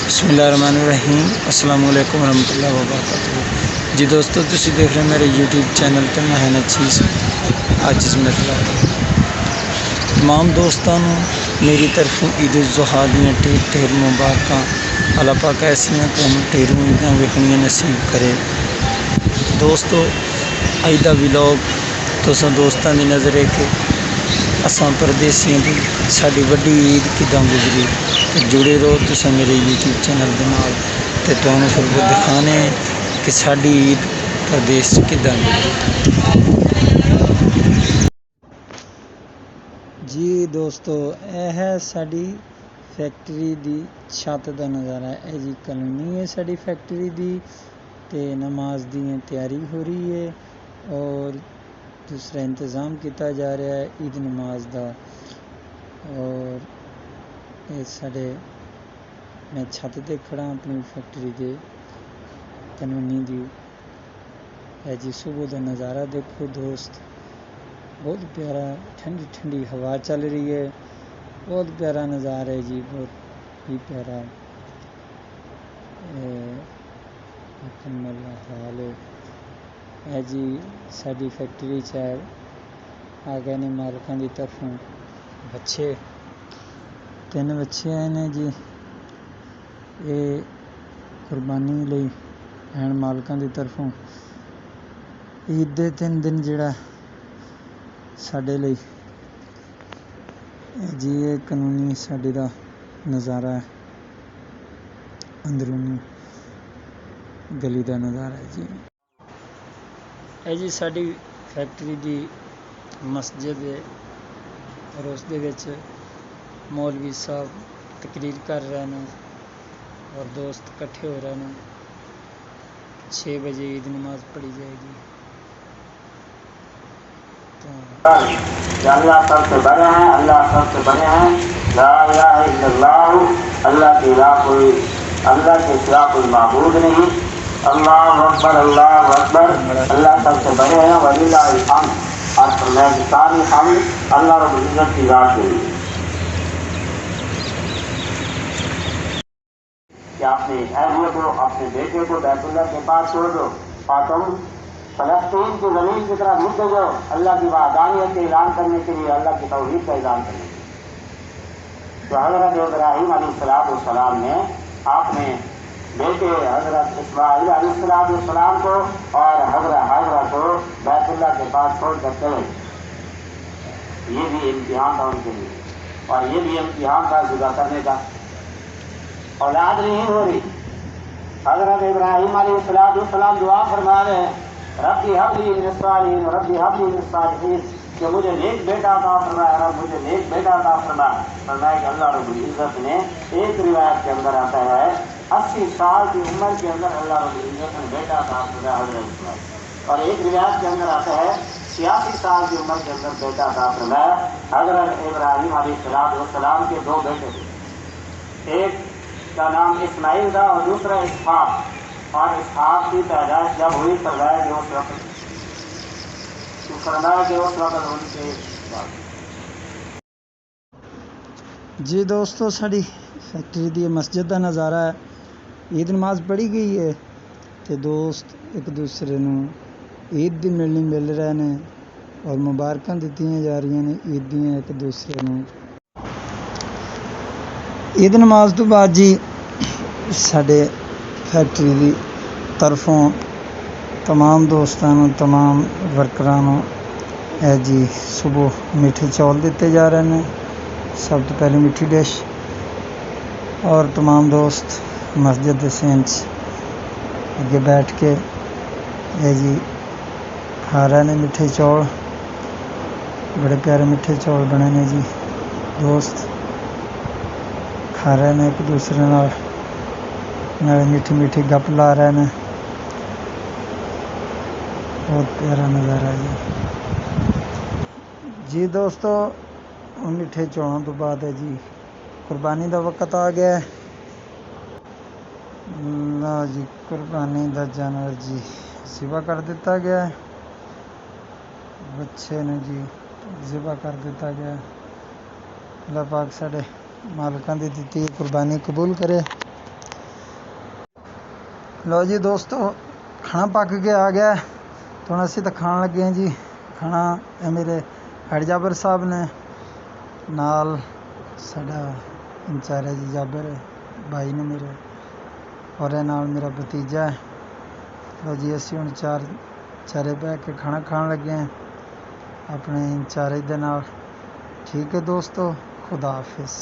बिस्मिल्लाहिर्रहमानिर्रहीम अस्सलाम वालेकुम रहमतुल्लाहि व बरकातुहू। जी दोस्तों, तुसी देख रहे मेरे यूट्यूब चैनल ते मैं है चीज़ आज इसमें तमाम दोस्तों मेरी तरफों ईद उल ज़ुहा दियां ढेर मुबारक। अल्लाह पाक ऐसियां तुहानूं ढेरों ईदां वेखणियां नसीब करे। दोस्तों, अज दा व्लॉग तुसां दोस्तां दी नज़र है कि असां परदेसियों की साड़ी वड्डी ईद किदां गुजरी। तो जुड़े रहो तुसां मेरे यूट्यूब चैनल दे नाल ते तुहानूं फिर वो दिखाने कि साड़ी ईद प्रदेश किदां गुजरी। जी दोस्तों, यह है साड़ी फैक्ट्री दी छत का नज़ारा। है जी कॉलोनी है साड़ी फैक्ट्री दी ते नमाज दी तैयारी हो रही है और दूसरा इंतज़ाम किया जा रहा है ईद नमाज का। और ये साढ़े मैं छत ते खड़ा अपनी फैक्ट्री के कॉलोनी दी। है जी सुबह का नज़ारा देखो दोस्त, बहुत प्यारा, ठंडी ठंडी हवा चल रही है, बहुत प्यारा नज़ारा है जी, बहुत ही प्यारा मुकम्मल हाल है जी। साड़ी फैक्ट्री च आ गए ने मालकां की तरफों बच्चे, 3 बच्चे आए ने जी। ये कुर्बानी लई भैन मालकां की तरफों ईद दे 3 दिन जिहड़ा साडे लई जी ये कानूनी साडी दा नज़ारा है, अंदरूनी गली का नज़ारा है जी। है जी साडी फैक्ट्री दी मस्जिद है और उस दे विच मौलवी साहब तकरीर कर रहे हैं और दोस्त इकट्ठे हो रहे हैं। 6 बजे ईद नमाज पढ़ी जाएगी। अल्लाह सबसे बड़े हैं, अल्लाह सबसे बड़े हैं। ला इलाहा इल्लल्लाह, अल्लाह के सिवा कोई, अल्लाह के सिवा कोई माबूद नहीं। अल्लाह अकबर, अल्लाह अकबर, अल्लाह सबसे बड़े हैं। वलिल्लाहिल हम्द, और फरमाया सारी हम्द अल्लाह रब्बुल इज्जत की जात के लिए। कि अपने अहलियों को, अपने बेटे को बैतुल्लाह के पास छोड़ दो और तुम फलस्तीन की ज़मीन की तरफ रुक जाओ, अल्लाह की वहदानियत का ऐलान करने के लिए, अल्लाह की तौहीद का ऐलान करने के लिए। तो हज़रत इब्राहीम अलैहिस्सलाम ने अपने बेटे हज़रत इस्माईल अलैहिस्सलाम को और हज़रत हाजरा को बैतुल्लाह के पास छोड़ कर चले। ये भी इम्तिहान था उनके लिए, और ये भी इम्तिहान था जुदा करने का। औलाद नहीं हो रही। हज़रत इब्राहीम अलैहिस्सलाम दुआ फरमा रहे हैं, रब्बी हबली मिनस सालिहीन, रब्बी हबली मिनस सालिहीन, कि मुझे नेक बेटा अता फरमाया, रब मुझे नेक बेटा अता फरमाया। फरमाया कि अल्लाह रब्बुल इज्जत ने, एक रिवायत के अंदर आता है 80 साल की उम्र के अंदर अल्लाह रब्बुल इज्जत ने बेटा अता फरमाया हज़रत इस्माईल, और एक रिवायत के अंदर आता है 86 साल की उम्र के अंदर बेटा अता फरमाया। हज़रत इब्राहीम अलैहिस्सलाम के 2 बेटे थे, एक का नाम इस्माईल था और दूसरा इसहाक। और इसहाक की पैदाइश जब हुई फरमाया कि उस वक्त उनके जी दोस्तों, साड़ी फैक्ट्री दी मस्जिद का नज़ारा है। ईद नमाज पढ़ी गई है तो दोस्त एक दूसरे नूं ईद दी मिल रहे हैं और मुबारकां दित्तियां जा रही ने ईद दियां एक दूसरे नूं। ईद नमाज तो बाद जी साडे फैक्ट्री की तरफों तमाम दोस्तों, तमाम वर्करां है जी सुबह मीठे चौल दिते जा रहे हैं, सब तो पहले मीठी डिश। और तमाम दोस्त मस्जिद के सेंस अगे बैठ के है जी खा रहे हैं मीठे चौल। बड़े प्यारे मीठे चौल बने ने जी। दोस्त खा रहे हैं एक दूसरे नाल मीठी मीठी गप ला रहे हैं। बहुत प्यारा नज़ारा जी दोस्तों। मीठे चौलों तो बाद है जी कुर्बानी का वक्त आ गया है। लो जी कुर्बानी का जानवर जी ज़िबा कर दिता गया है, बच्चे ने जी ज़िबा कर दिता गया। अल्लाह पाक साडे मालकां दी दित्ती कुर्बानी कबूल करे। लो जी दोस्तों, खाना पक के आ गया है, तो हम असी तो खान लगे हैं जी खाना। ये मेरे हेड जाबर साहब ने, नाल साडा इंचार्ज जी जाबर भाई ने मेरे, और ये नाल मेरा भतीजा है। लो जी असी हुण चारे बह के खाना खान लगे हैं अपने इंचार्ज दे नाल। ठीक है दोस्तों, खुदा हाफिज़।